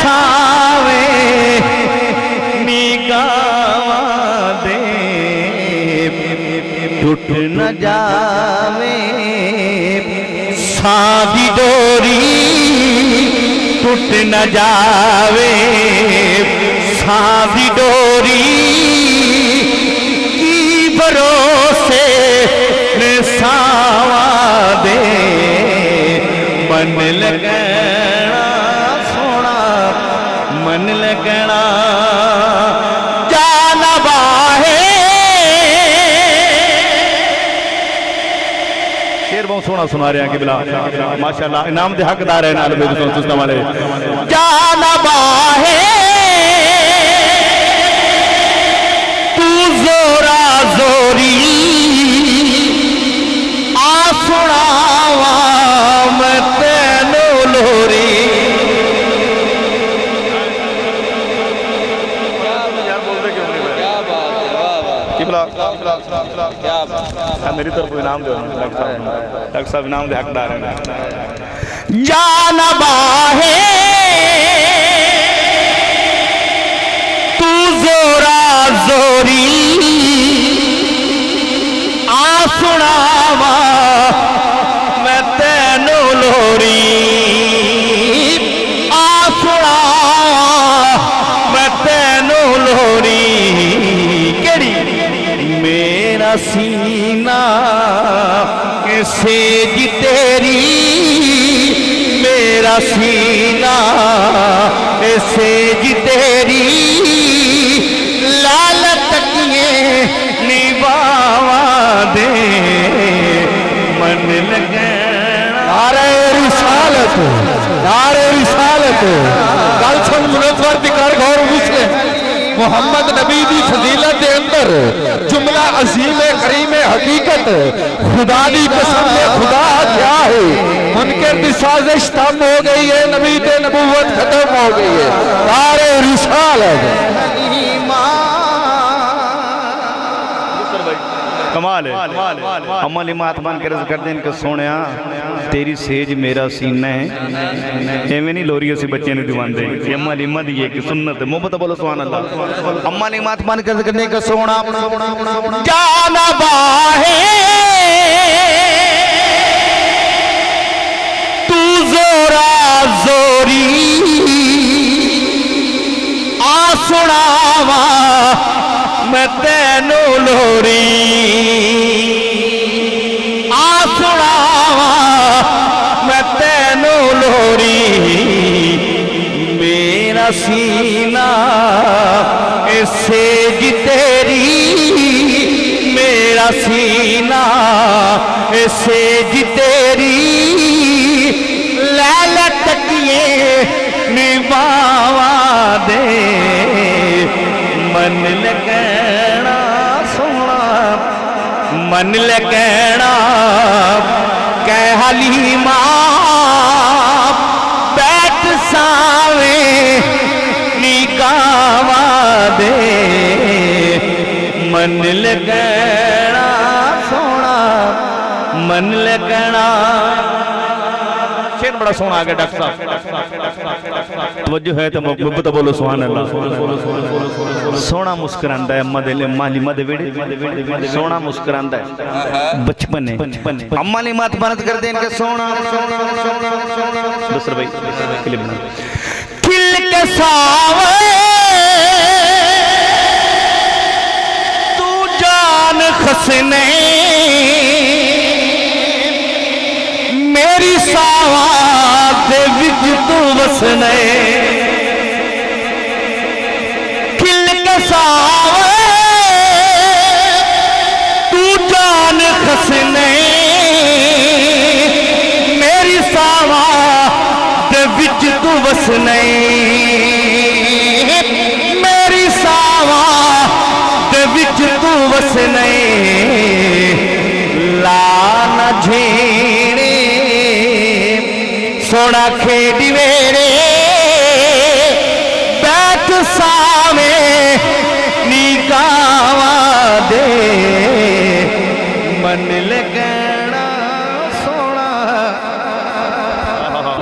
सावे निगावा दे टूट न जावे सादी डोरी टूट न जावे सादी डोरी की भरोसे ने सावा दे मन लगना सोना मन लगना जाना बाहे शेर बहुत सोना सुना रहे हैं कि बिला माशाल्लाह इनाम दे हकदार है नाल में सुस्ता वाले जाना बाहे तू जोरा जोरी आ सुनावा मैं तेनो लोरी मेरी तरफ इनाम दो डॉक्टर साहब इनाम दे हकदार हैं जाना बाहे तू जोरा जोरी आ सुनावा मैं तेनो लोरी आ सुनावा मैं तेनो लोरी केड़ी मेरा सीना के सेज तेरी मेरा सीना के सेज तेरी लाल तकिए निभावा दे मन लगना नारे रिसालत गल सुन मुनव्वर दी कर गौर मुझसे मोहम्मद नबी दी फजीलत दे अंदर जुमला अजीम करीम हकीकत खुदा दी कसम में खुदा क्या है मुनकर दी साजिश तम हो गई है नबी ते नबूवत खत्म हो गई है नारे रिसालत कमाल है अम्मा लिमात बन के रज़ कर दें कि सोनिया तेरी सेज मेरा सीना है एवें नहीं लोरी असी बच्चे ने दीवान दे अम्मा लिमा दी एक सुन्नत है मोहब्बत बोलो सुभान अल्लाह अम्मा लिमात बन के रज़ करने का सोना जाना बाहे तू जोरा जोरी आ सुनावा मैं तेनो लोरी आ सुनावा मैं तेनो लोरी मेरा सीना ए सेज तेरी मेरा सीना ए सेज तेरी लाल तकिए निभावा दे मन लगना सोना मन लगना कह हलीमा बैठ सावे निकावा दे मन लगना सोना मन लगना शेर बड़ा सोना आ गया डॉक्टर साहब तवज्जो है तो मुहब्बत बोलो सुभान अल्लाह सोना मुस्कुरांदा है अम्मा दे मालिमा दे वेड़े सोना मुस्कुरांदा है बचपन है अम्मा ने मात बनत कर दे इनके सोना दूसरा भाई क्लिप बना खिल के सावे तू जान खसने मेरी सावा दे विच तू वसने खिल के सावे तू जान खसने मेरी सावा दे विच तू वसने मेरी सावा दे विच तू वसने लाना झेड़े सोना खेड़ी वेरे बैठ सावे निकावा दे मन लगना सोना